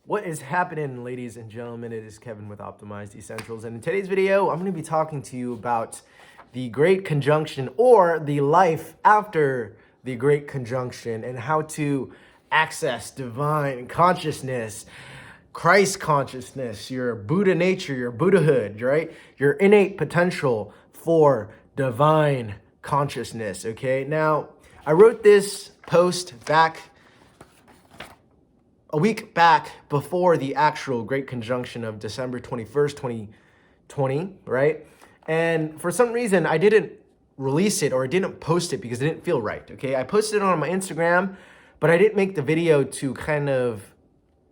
What is happening, ladies and gentlemen? It is Kevin with Optimized Essentials, and in today's video, I'm going to be talking to you about the Great Conjunction, or the life after the Great Conjunction, and how to access divine consciousness, Christ consciousness, your Buddha nature, your Buddhahood, right? Your innate potential for divine consciousness, okay? Now, I wrote this post back a week back before the actual Great Conjunction of December 21st, 2020, right? And for some reason, I didn't release it, or I didn't post it because it didn't feel right, okay? I posted it on my Instagram, but I didn't make the video to kind of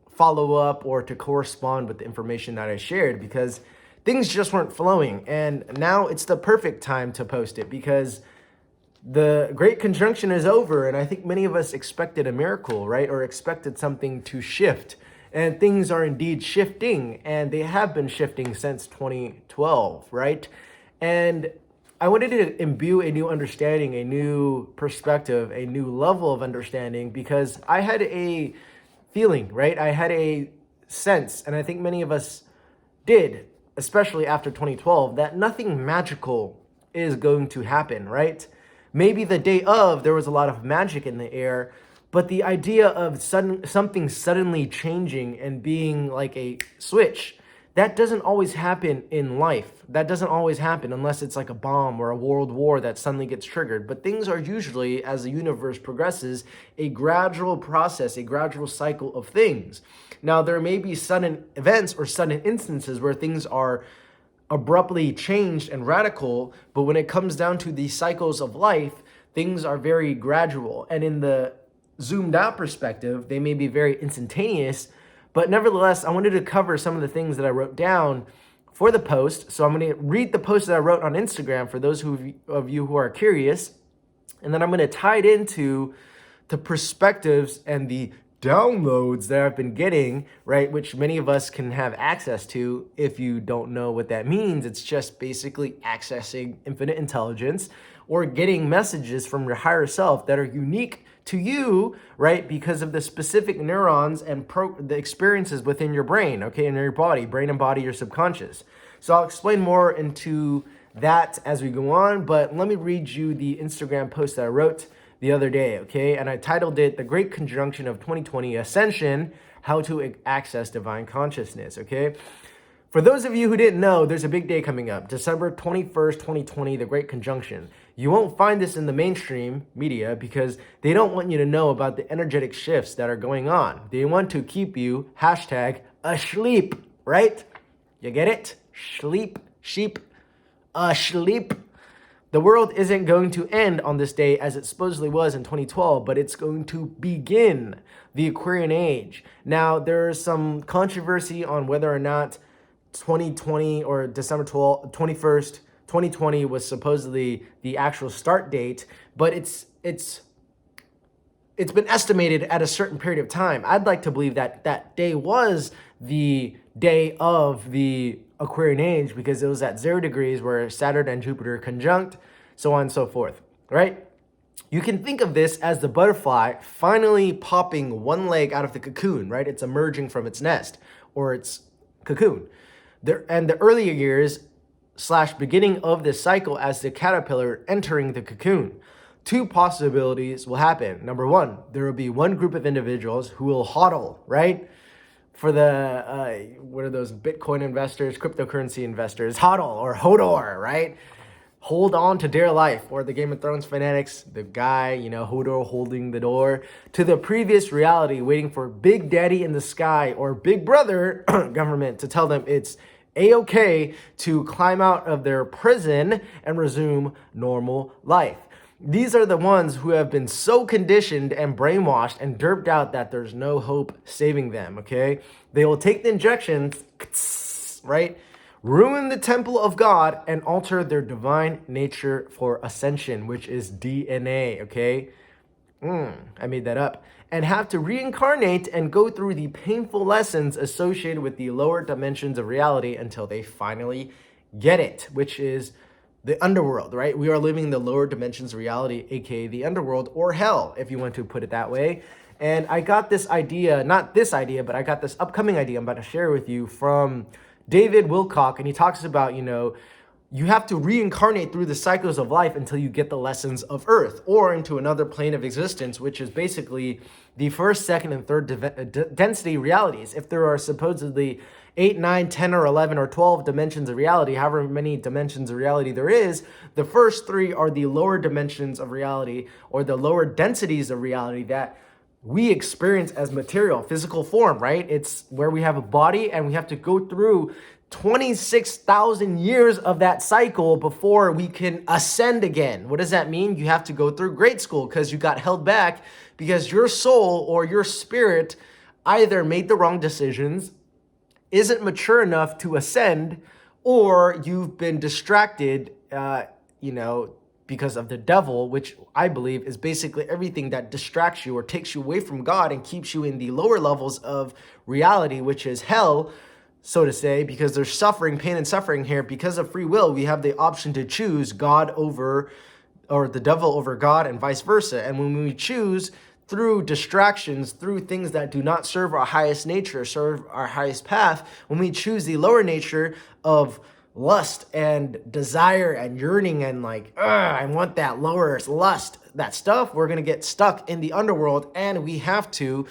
follow up or to correspond with the information that I shared because things just weren't flowing. And now it's the perfect time to post it because the Great Conjunction is over, and I think many of us expected a miracle, right? Or expected something to shift. And things are indeed shifting, and they have been shifting since 2012, right? And I wanted to imbue a new understanding, a new perspective, a new level of understanding, because I had a feeling, right? I had a sense, and I think many of us did, especially after 2012, that nothing magical is going to happen, right? Maybe the day of, there was a lot of magic in the air, but the idea of something suddenly changing and being like a switch, that doesn't always happen in life. That doesn't always happen unless it's like a bomb or a world war that suddenly gets triggered. But things are usually, as the universe progresses, a gradual process, a gradual cycle of things. Now, there may be sudden events or sudden instances where things are abruptly changed and radical, but when it comes down to the cycles of life, things are very gradual. And in the zoomed out perspective, they may be very instantaneous, but nevertheless, I wanted to cover some of the things that I wrote down for the post. So I'm going to read the post that I wrote on Instagram for those of you who are curious, and then I'm going to tie it into the perspectives and the downloads that I've been getting, right, which many of us can have access to. If you don't know what that means, it's just basically accessing infinite intelligence or getting messages from your higher self that are unique to you, right, because of the specific neurons and the experiences within your brain, okay, in your body, brain and body, your subconscious. So I'll explain more into that as we go on, but let me read you the Instagram post that I wrote the other day, okay? And I titled it, The Great Conjunction of 2020 Ascension, How to Access Divine Consciousness, okay? For those of you who didn't know, there's a big day coming up, December 21st, 2020, the Great Conjunction. You won't find this in the mainstream media because they don't want you to know about the energetic shifts that are going on. They want to keep you, #asleep, right? You get it? Sleep, sheep, asleep. The world isn't going to end on this day as it supposedly was in 2012, but it's going to begin the Aquarian Age. Now, there's some controversy on whether or not 2020 or December 21st, 2020 was supposedly the actual start date, but it's been estimated at a certain period of time. I'd like to believe that that day was the day of the Aquarian Age because it was at 0 degrees where Saturn and Jupiter conjunct, so on and so forth, right? You can think of this as the butterfly finally popping one leg out of the cocoon, right? It's emerging from its nest or its cocoon. And the earlier years / beginning of this cycle as the caterpillar entering the cocoon. Two possibilities will happen. Number one, there will be one group of individuals who will hodl, right? For the, what are those Bitcoin investors, cryptocurrency investors, hodl or hodor, right? Hold on to dear life, or the Game of Thrones fanatics, the guy, Hodor holding the door to the previous reality, waiting for Big Daddy in the sky or Big Brother government to tell them it's a-okay to climb out of their prison and resume normal life. These are the ones who have been so conditioned and brainwashed and derped out that there's no hope saving them, okay? They will take the injections, right? Ruin the temple of God and alter their divine nature for ascension, which is DNA, okay? I made that up. And have to reincarnate and go through the painful lessons associated with the lower dimensions of reality until they finally get it, which is the underworld, right? We are living the lower dimensions of reality, aka the underworld or hell, if you want to put it that way. And I got this idea, not this idea, but I got this upcoming idea I'm about to share with you from David Wilcock. And he talks about, you have to reincarnate through the cycles of life until you get the lessons of Earth or into another plane of existence, which is basically the first, second, and third density realities. If there are supposedly 8, 9, 10, or 11, or 12 dimensions of reality, however many dimensions of reality there is, the first 3 are the lower dimensions of reality or the lower densities of reality that we experience as material, physical form, right? It's where we have a body and we have to go through 26,000 years of that cycle before we can ascend again. What does that mean? You have to go through grade school because you got held back because your soul or your spirit either made the wrong decisions, isn't mature enough to ascend, or you've been distracted, because of the devil, which I believe is basically everything that distracts you or takes you away from God and keeps you in the lower levels of reality, which is hell, so to say, because there's suffering, pain, and suffering here. Because of free will, we have the option to choose God over, or the devil over God, and vice versa. And when we choose through distractions, through things that do not serve our highest nature, serve our highest path, when we choose the lower nature of lust and desire and yearning and I want that lower lust, that stuff, we're going to get stuck in the underworld, and we have to,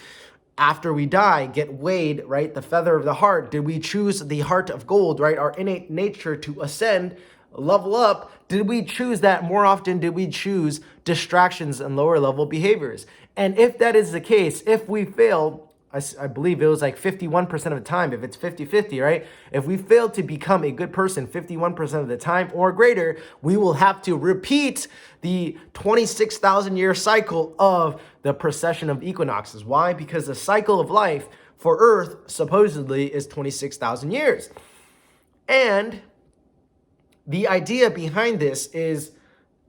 after we die, get weighed, right? The feather of the heart. Did we choose the heart of gold, right? Our innate nature to ascend, level up. Did we choose that more often? Did we choose distractions and lower level behaviors? And if that is the case, if we fail, I believe it was 51% of the time, if it's 50-50, right? If we fail to become a good person 51% of the time or greater, we will have to repeat the 26,000 year cycle of the precession of equinoxes. Why? Because the cycle of life for Earth supposedly is 26,000 years. And the idea behind this is,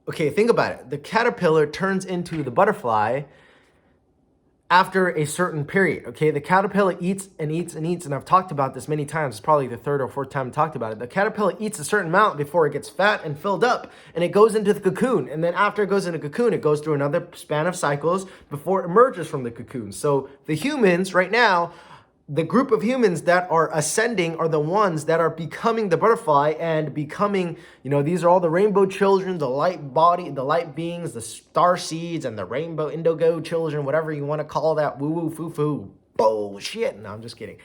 okay, think about it. The caterpillar turns into the butterfly after a certain period, okay? The caterpillar eats and eats and eats, and I've talked about this many times. It's probably the 3rd or 4th time I talked about it. The caterpillar eats a certain amount before it gets fat and filled up, and it goes into the cocoon. And then after it goes into cocoon, it goes through another span of cycles before it emerges from the cocoon. So the humans right now, the group of humans that are ascending are the ones that are becoming the butterfly and becoming, these are all the rainbow children, the light body, the light beings, the star seeds, and the rainbow indigo children, whatever you want to call that woo-woo, foo-foo bullshit. No, I'm just kidding.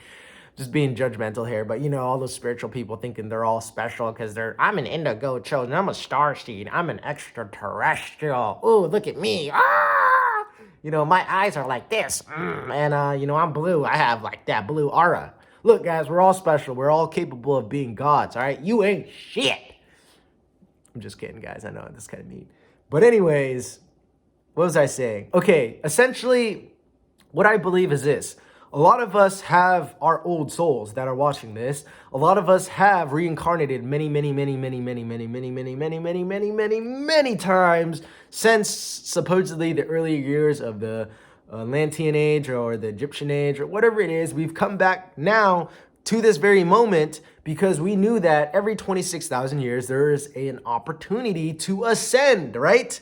Just being judgmental here, but all those spiritual people thinking they're all special because I'm an indigo children, I'm a star seed, I'm an extraterrestrial. Ooh, look at me. My eyes are like this, and I'm blue. I have that blue aura. Look, guys, we're all special. We're all capable of being gods, all right? You ain't shit. I'm just kidding, guys. I know this is kind of neat. But anyways, what was I saying? Okay, essentially, what I believe is this. A lot of us have our old souls that are watching this. A lot of us have reincarnated many times since supposedly the early years of the Atlantean Age or the Egyptian Age or whatever it is. We've come back now to this very moment because we knew that every 26,000 years there is an opportunity to ascend, right?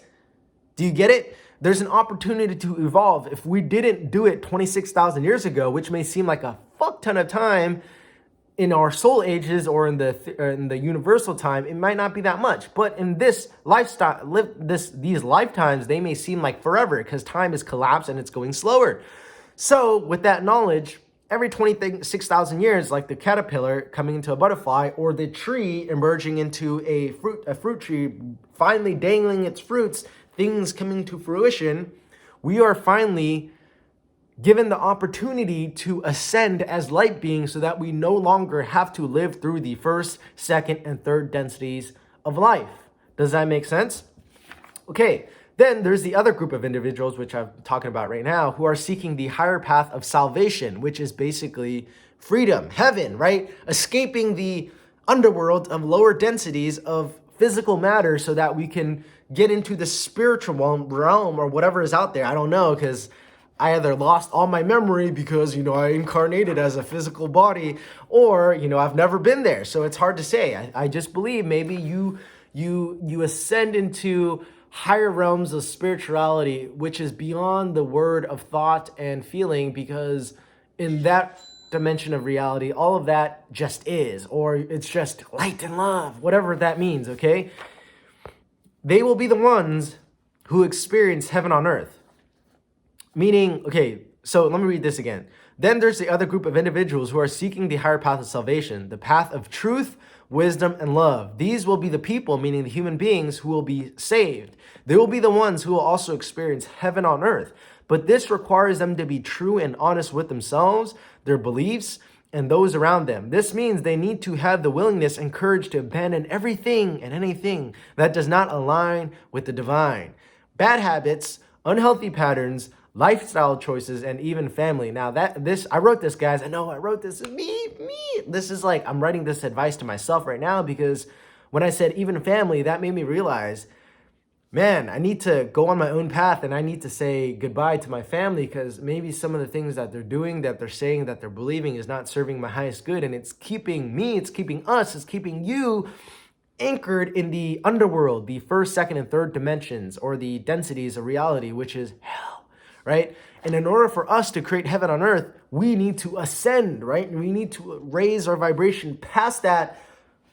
Do you get it? There's an opportunity to evolve. If we didn't do it 26,000 years ago, which may seem like a fuck ton of time in our soul ages or in the universal time, it might not be that much. But in this lifestyle, these lifetimes, they may seem like forever because time is collapsed and it's going slower. So with that knowledge, every 26,000 years, like the caterpillar coming into a butterfly or the tree emerging into a fruit tree, finally dangling its fruits, things coming to fruition, we are finally given the opportunity to ascend as light beings so that we no longer have to live through the 1st, 2nd, and 3rd densities of life. Does that make sense? Okay, then there's the other group of individuals, which I'm talking about right now, who are seeking the higher path of salvation, which is basically freedom, heaven, right? Escaping the underworld of lower densities of physical matter so that we can get into the spiritual realm or whatever is out there. I don't know, because I either lost all my memory because, I incarnated as a physical body, or, I've never been there. So it's hard to say. I just believe maybe you ascend into higher realms of spirituality, which is beyond the word of thought and feeling, because in that dimension of reality, all of that just is, or it's just light and love, whatever that means, okay? They will be the ones who experience heaven on earth. Meaning, okay, so let me read this again. Then there's the other group of individuals who are seeking the higher path of salvation, the path of truth, wisdom, and love. These will be the people, meaning the human beings, who will be saved. They will be the ones who will also experience heaven on earth. But this requires them to be true and honest with themselves, their beliefs, and those around them. This means they need to have the willingness and courage to abandon everything and anything that does not align with the divine. Bad habits, unhealthy patterns, lifestyle choices, and even family. Now I wrote this, guys. I know I wrote this. Me. This is like, I'm writing this advice to myself right now, because when I said even family, that made me realize, man, I need to go on my own path, and I need to say goodbye to my family, because maybe some of the things that they're doing, that they're saying, that they're believing is not serving my highest good. And it's keeping me, it's keeping us, it's keeping you anchored in the underworld, the first, second, and third dimensions, or the densities of reality, which is hell, right? And in order for us to create heaven on earth, we need to ascend, right? And we need to raise our vibration past that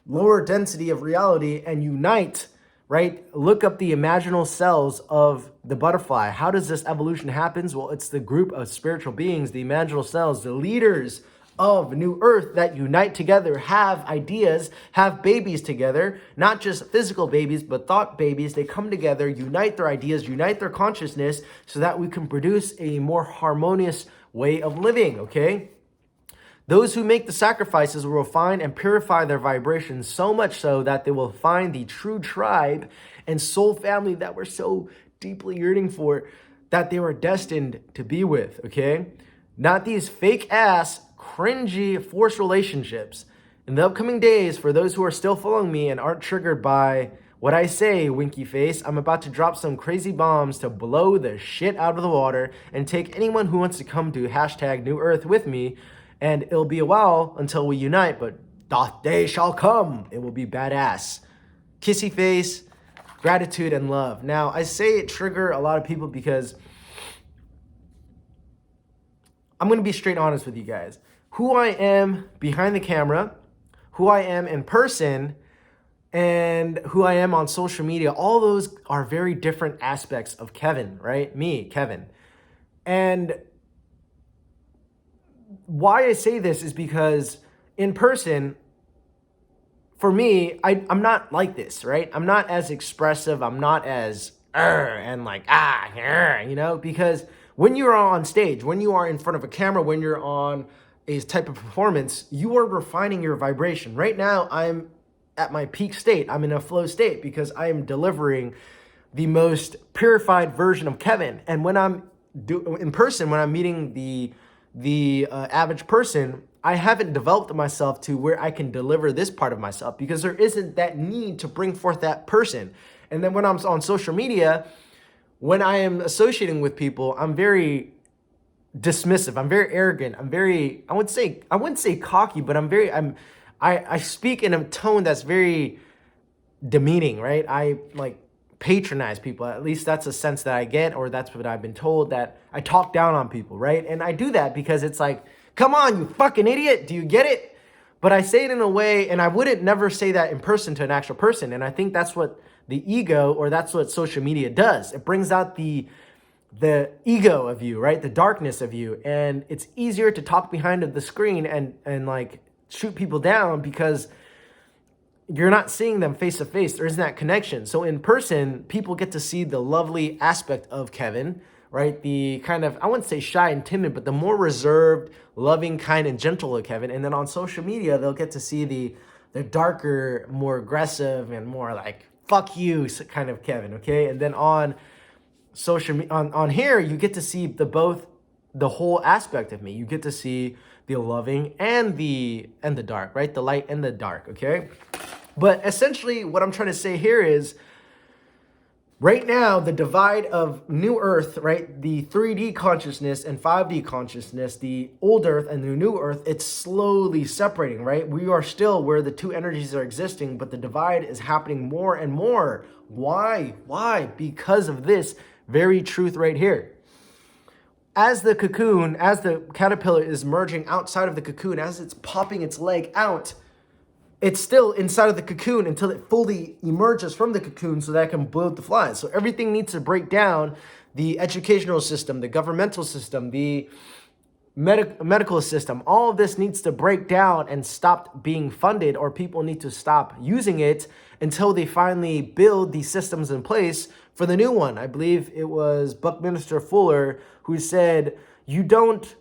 lower density of reality and unite, right? Look up the imaginal cells of the butterfly. How does this evolution happen? Well, it's the group of spiritual beings, the imaginal cells, the leaders of New Earth that unite together, have ideas, have babies together, not just physical babies, but thought babies. They come together, unite their ideas, unite their consciousness, so that we can produce a more harmonious way of living, okay? Those who make the sacrifices will refine and purify their vibrations, so much so that they will find the true tribe and soul family that we're so deeply yearning for, that they were destined to be with, okay? Not these fake ass, cringy, forced relationships. In the upcoming days, for those who are still following me and aren't triggered by what I say, winky face, I'm about to drop some crazy bombs to blow the shit out of the water and take anyone who wants to come to hashtag New Earth with me. And it'll be a while until we unite, but the day shall come. It will be badass. Kissy face, gratitude, and love. Now, I say it trigger a lot of people because I'm going to be straight honest with you guys. Who I am behind the camera, who I am in person, and who I am on social media, all those are very different aspects of Kevin, right? Me, Kevin. And why I say this is because in person, for me, I'm not like this, right? I'm not as expressive. I'm not as and like, you know, because when you're on stage, when you are in front of a camera, when you're on a type of performance, you are refining your vibration. Right now, I'm at my peak state. I'm in a flow state because I am delivering the most purified version of Kevin. And when I'm in person, when I'm meeting the average person, I haven't developed myself to where I can deliver this part of myself, because there isn't that need to bring forth that person. And then when I'm on social media, when I am associating with people, I'm very dismissive. I'm very arrogant. I'm very, I wouldn't say cocky, but I speak in a tone that's very demeaning, right? I like patronize people. At least that's a sense that I get, or that's what I've been told, that I talk down on people, right? And I do that because it's like, come on, you fucking idiot. Do you get it? But I say it in a way, and I wouldn't never say that in person to an actual person. And I think that's what the ego, or that's what social media does. It brings out the ego of you, right? The darkness of you. And it's easier to talk behind the screen and like shoot people down because you're not seeing them face to face. There isn't that connection. So in person, people get to see the lovely aspect of Kevin, right? The kind of, I wouldn't say shy and timid, but the more reserved, loving, kind, and gentle of Kevin. And then on social media, they'll get to see the darker, more aggressive, and more like, fuck you kind of Kevin, okay? And then on social media, on here, you get to see the whole aspect of me. You get to see the loving and the dark, right? The light and the dark, okay? But essentially what I'm trying to say here is, Right now, the divide of new earth, right, the 3D consciousness and 5D consciousness, the old earth and the new earth, it's slowly separating, right? We are still where the two energies are existing, but the divide is happening more and more. Why? Why? Because of this very truth right here. As the cocoon, as the caterpillar is merging outside of the cocoon, as it's popping its leg out, it's still inside of the cocoon until it fully emerges from the cocoon so that it can build the flies. So everything needs to break down. The educational system, the governmental system, the medical system, all of this needs to break down and stop being funded, or people need to stop using it until they finally build these systems in place for the new one. I believe it was Buckminster Fuller who said, you don't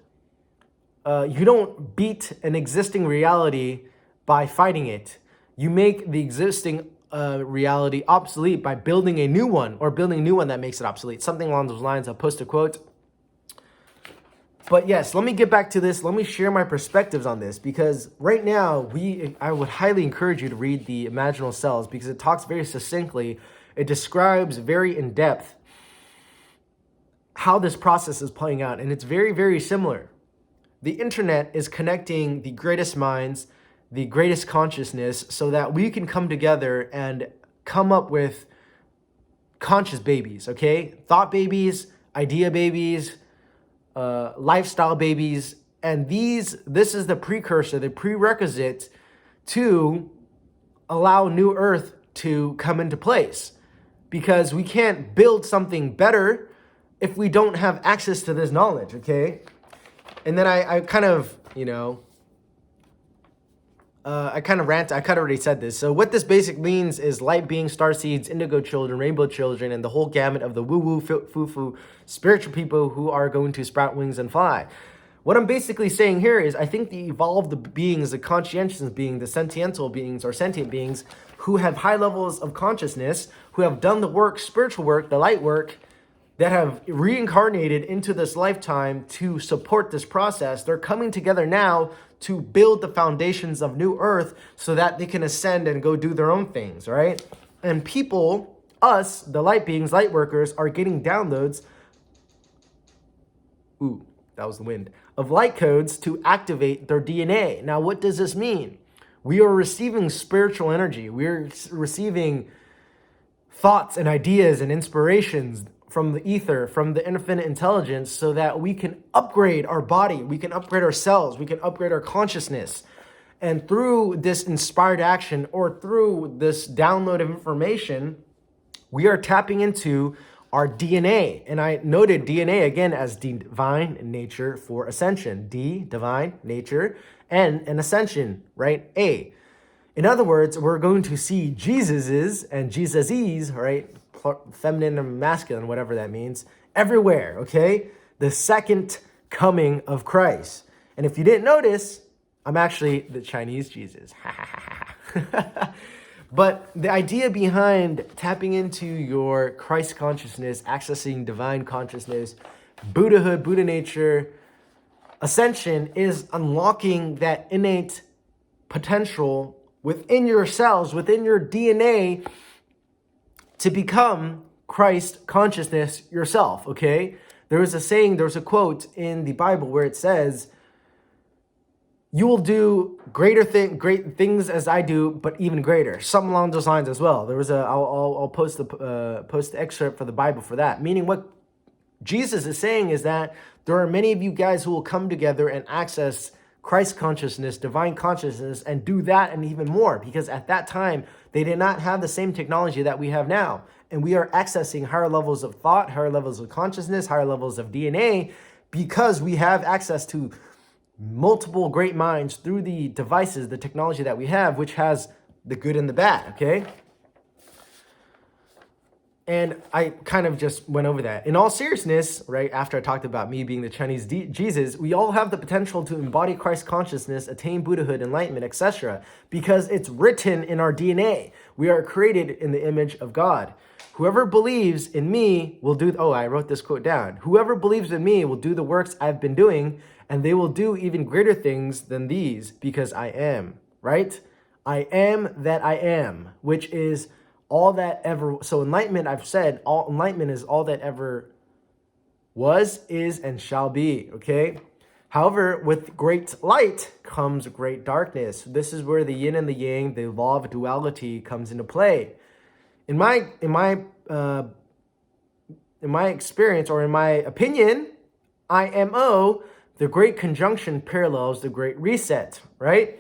beat an existing reality by fighting it. You make the existing reality obsolete by building a new one, or building a new one that makes it obsolete. Something along those lines. I'll post a quote. But yes, let me get back to this. Let me share my perspectives on this, because right now I would highly encourage you to read the Imaginal Cells, because it talks very succinctly. It describes very in depth how this process is playing out, and it's very, very similar. The internet is connecting the greatest minds, the greatest consciousness, so that we can come together and come up with conscious babies, okay? Thought babies, idea babies, lifestyle babies, and this is the precursor, the prerequisite to allow New Earth to come into place, because we can't build something better if we don't have access to this knowledge, okay? And then I kind of, I kind of already said this. So what this basically means is light beings, star seeds, indigo children, rainbow children, and the whole gamut of the woo-woo, foo-foo, spiritual people who are going to sprout wings and fly. What I'm basically saying here is I think the evolved beings, the conscientious beings, the sentiential beings or sentient beings who have high levels of consciousness, who have done the work, spiritual work, the light work, that have reincarnated into this lifetime to support this process, they're coming together now to build the foundations of New Earth so that they can ascend and go do their own things, right? And people, us, the light beings, light workers, are getting downloads, ooh, that was the wind, of light codes to activate their DNA. Now, what does this mean? We are receiving spiritual energy. We're receiving thoughts and ideas and inspirations from the ether, from the infinite intelligence, so that we can upgrade our body, we can upgrade ourselves, we can upgrade our consciousness. And through this inspired action, or through this download of information, we are tapping into our DNA. And I noted DNA again as divine nature for ascension. D, divine nature, N, and ascension, right? A. In other words, we're going to see Jesus's and Jesus's, right? Feminine and masculine, whatever that means, everywhere, okay? The second coming of Christ. And if you didn't notice, I'm actually the Chinese Jesus. But the idea behind tapping into your Christ consciousness, accessing divine consciousness, Buddhahood, Buddha nature, ascension is unlocking that innate potential within yourselves, within your DNA, to become Christ consciousness yourself, okay? There's a quote in the Bible where it says, you will do great things as I do, but even greater. Something along those lines as well. I'll post the excerpt for the Bible for that. Meaning what Jesus is saying is that there are many of you guys who will come together and access Christ consciousness, divine consciousness, and do that and even more, because at that time, they did not have the same technology that we have now. And we are accessing higher levels of thought, higher levels of consciousness, higher levels of DNA, because we have access to multiple great minds through the devices, the technology that we have, which has the good and the bad, okay? And I kind of just went over that. In all seriousness, right, after I talked about me being the Chinese Jesus, we all have the potential to embody Christ consciousness, attain Buddhahood, enlightenment, etc. Because it's written in our DNA. We are created in the image of God. Whoever believes in me will do, I wrote this quote down. Whoever believes in me will do the works I've been doing, and they will do even greater things than these, because I am, right? I am that I am, which is all that ever, so enlightenment, I've said, all enlightenment is all that ever was, is, and shall be, okay? However, with great light comes great darkness. This is where the yin and the yang, the law of duality, comes into play. In my experience, or in my opinion, IMO, the Great Conjunction parallels the Great Reset, right?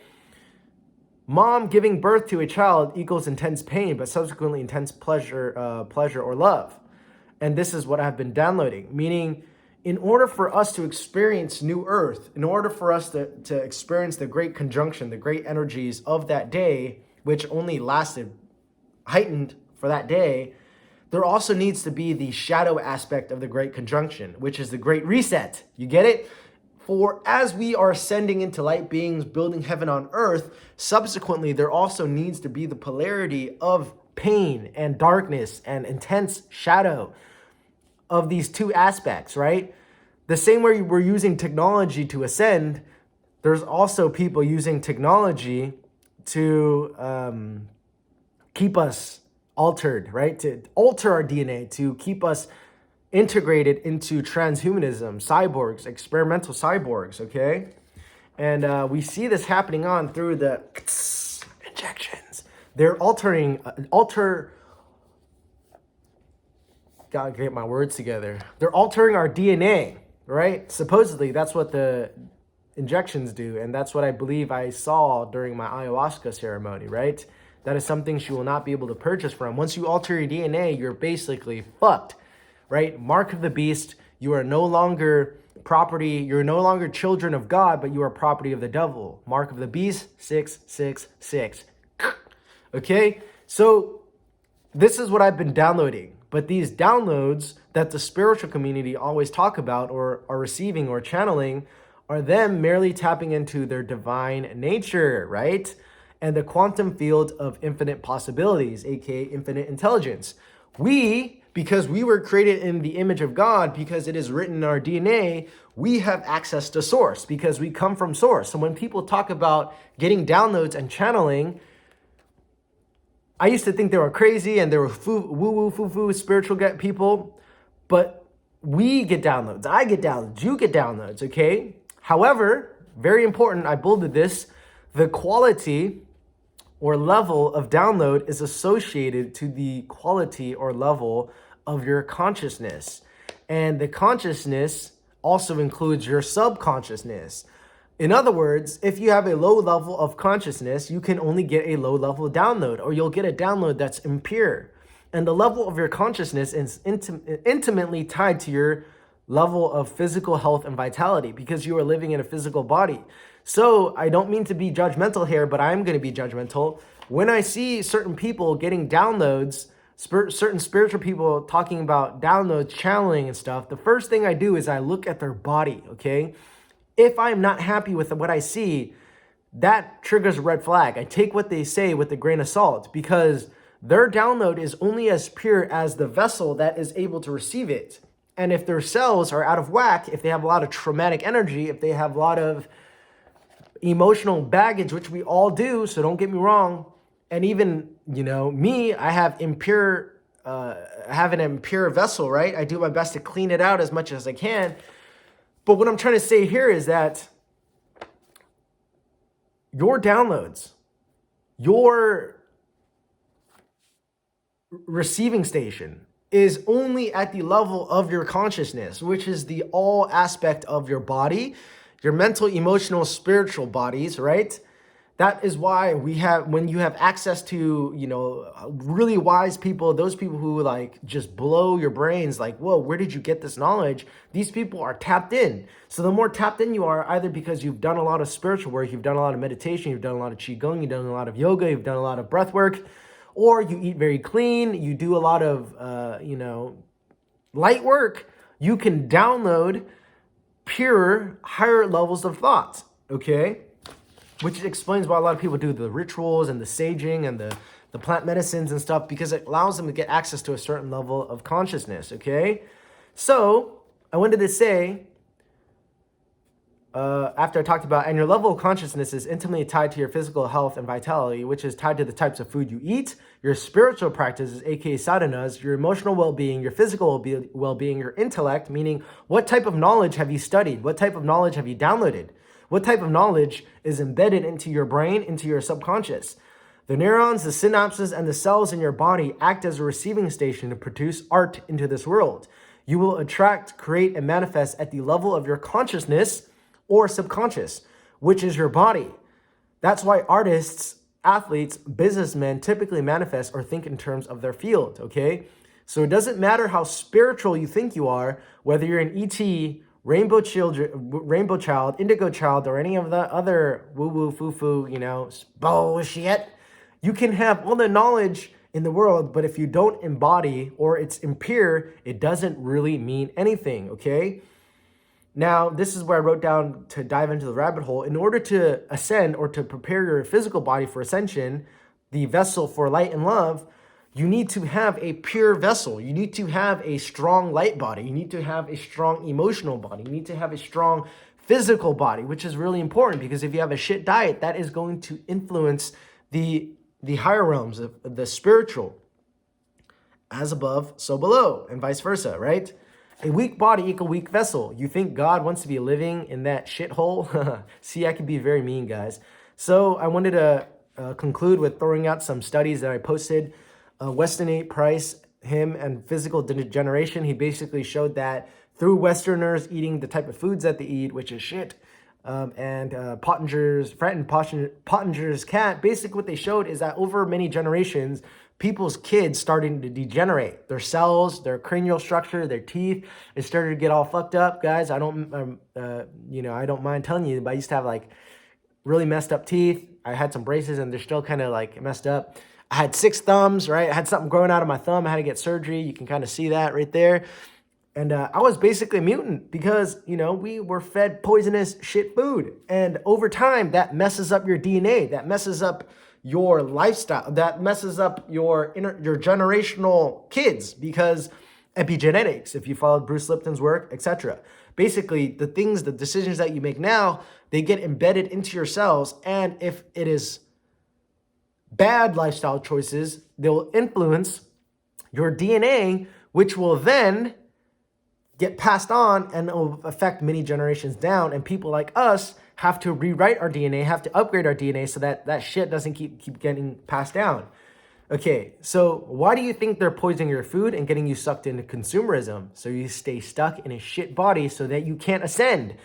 Mom giving birth to a child equals intense pain, but subsequently intense pleasure or love. And this is what I've been downloading, meaning in order for us to experience New Earth, in order for us to experience the Great Conjunction, the great energies of that day, which only lasted, heightened for that day, there also needs to be the shadow aspect of the Great Conjunction, which is the Great Reset. You get it? For as we are ascending into light beings, building heaven on earth, subsequently there also needs to be the polarity of pain and darkness and intense shadow of these two aspects, right? The same way we're using technology to ascend, there's also people using technology to keep us altered, right? To alter our DNA, to keep us integrated into transhumanism, cyborgs, experimental cyborgs, okay? And we see this happening on through the injections. They're gotta get my words together. They're altering our DNA, right? Supposedly, that's what the injections do, and that's what I believe I saw during my ayahuasca ceremony, right? That is something she will not be able to purchase from. Once you alter your DNA, you're basically fucked, right? Mark of the beast. You are no longer property. You're no longer children of God, but you are property of the devil. Mark of the beast, 666. Okay? So this is what I've been downloading. But these downloads that the spiritual community always talk about or are receiving or channeling are them merely tapping into their divine nature, right? And the quantum field of infinite possibilities, aka infinite intelligence. We, because we were created in the image of God, because it is written in our DNA, we have access to source because we come from source. So when people talk about getting downloads and channeling, I used to think they were crazy and they were woo-woo, foo-foo, spiritual people, but we get downloads. I get downloads. You get downloads, okay? However, very important, I bolded this, the quality or level of download is associated to the quality or level of your consciousness. And the consciousness also includes your subconsciousness. In other words, if you have a low level of consciousness, you can only get a low level download, or you'll get a download that's impure. And the level of your consciousness is intimately tied to your level of physical health and vitality because you are living in a physical body. So I don't mean to be judgmental here, but I'm going to be judgmental. When I see certain people getting downloads, certain spiritual people talking about downloads, channeling and stuff, the first thing I do is I look at their body, okay? If I'm not happy with what I see, that triggers a red flag. I take what they say with a grain of salt because their download is only as pure as the vessel that is able to receive it. And if their cells are out of whack, if they have a lot of traumatic energy, if they have a lot of emotional baggage, which we all do, so don't get me wrong. And even, me, I have an impure vessel, right? I do my best to clean it out as much as I can. But what I'm trying to say here is that your downloads, your receiving station is only at the level of your consciousness, which is the all aspect of your body, your mental, emotional, spiritual bodies, right? That is why when you have access to, really wise people, those people who just blow your brains, whoa, where did you get this knowledge? These people are tapped in. So the more tapped in you are, either because you've done a lot of spiritual work, you've done a lot of meditation, you've done a lot of qigong, you've done a lot of yoga, you've done a lot of breath work, or you eat very clean, you do a lot of, light work, you can download pure, higher levels of thoughts, okay? Which explains why a lot of people do the rituals and the saging and the plant medicines and stuff, because it allows them to get access to a certain level of consciousness, okay? So, I wanted to say, after I talked about, and your level of consciousness is intimately tied to your physical health and vitality, which is tied to the types of food you eat, your spiritual practices, aka sadhanas, your emotional well-being, your physical well-being, your intellect, meaning what type of knowledge have you studied? What type of knowledge have you downloaded? What type of knowledge is embedded into your brain, into your subconscious? The neurons, the synapses, and the cells in your body act as a receiving station to produce art into this world. You will attract, create, and manifest at the level of your consciousness or subconscious, which is your body. That's why artists, athletes, businessmen typically manifest or think in terms of their field, okay? So it doesn't matter how spiritual you think you are, whether you're an ET, Rainbow Child, Indigo Child, or any of the other woo-woo, foo-foo, bullshit. You can have all the knowledge in the world, but if you don't embody or it's impure, it doesn't really mean anything, okay? Now, this is where I wrote down to dive into the rabbit hole. In order to ascend or to prepare your physical body for ascension, the vessel for light and love, you need to have a pure vessel. You need to have a strong light body. You need to have a strong emotional body. You need to have a strong physical body, which is really important because if you have a shit diet, that is going to influence the higher realms of the spiritual. As above, so below, and vice versa, right? A weak body equal weak vessel. You think God wants to be living in that shithole? See, I can be very mean, guys. So I wanted to conclude with throwing out some studies that I posted. Weston A. Price, him and physical degeneration. He basically showed that through Westerners eating the type of foods that they eat, which is shit, and Pottinger's cat, basically what they showed is that over many generations, people's kids starting to degenerate. Their cells, their cranial structure, their teeth, it started to get all fucked up, guys. I don't mind telling you, but I used to have like really messed up teeth. I had some braces and they're still kind of like messed up. I had 6 thumbs, right? I had something growing out of my thumb. I had to get surgery. You can kind of see that right there. And I was basically a mutant because, we were fed poisonous shit food. And over time, that messes up your DNA. That messes up your lifestyle. That messes up your generational kids because epigenetics, if you followed Bruce Lipton's work, etc. Basically, the decisions that you make now, they get embedded into your cells. And if it is bad lifestyle choices, they will influence your DNA, which will then get passed on and it will affect many generations down. And people like us have to rewrite our DNA, have to upgrade our DNA so that that shit doesn't keep getting passed down. Okay, so why do you think they're poisoning your food and getting you sucked into consumerism? So you stay stuck in a shit body so that you can't ascend.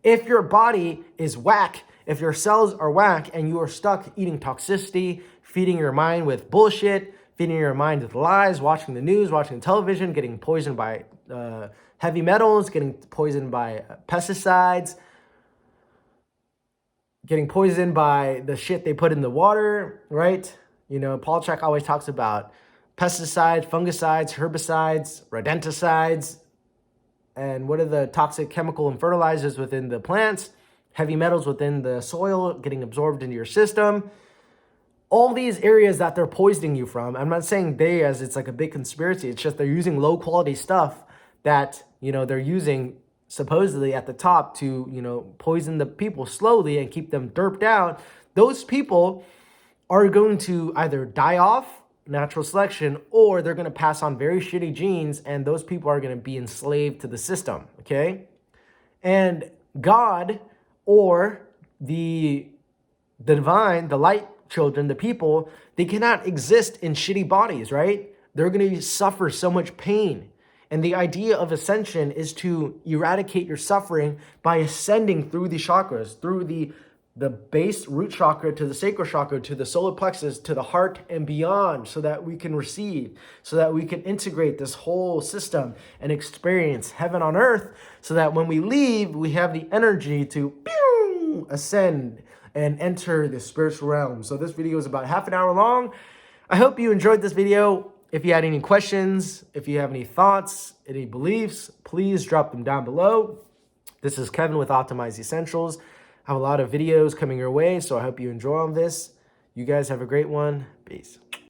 If your body is whack, if your cells are whack and you are stuck eating toxicity, feeding your mind with bullshit, feeding your mind with lies, watching the news, watching television, getting poisoned by heavy metals, getting poisoned by pesticides, getting poisoned by the shit they put in the water, right? Paul Chek always talks about pesticides, fungicides, herbicides, rodenticides, and what are the toxic chemical and fertilizers within the plants, heavy metals within the soil getting absorbed into your system. All these areas that they're poisoning you from, I'm not saying they as it's like a big conspiracy, it's just they're using low quality stuff that, they're using supposedly at the top to, poison the people slowly and keep them derped out. Those people are going to either die off, natural selection, or they're going to pass on very shitty genes and those people are going to be enslaved to the system, okay? And God or the divine, the light children, the people, they cannot exist in shitty bodies, right? They're going to suffer so much pain. And the idea of ascension is to eradicate your suffering by ascending through the chakras, through the base root chakra to the sacral chakra, to the solar plexus, to the heart and beyond, so that we can receive, so that we can integrate this whole system and experience heaven on earth, so that when we leave, we have the energy to ascend and enter the spiritual realm. So this video is about half an hour long. I hope you enjoyed this video. If you had any questions, if you have any thoughts, any beliefs, please drop them down below. This is Kevin with Optimize Essentials. I have a lot of videos coming your way, so I hope you enjoy all this. You guys have a great one. Peace.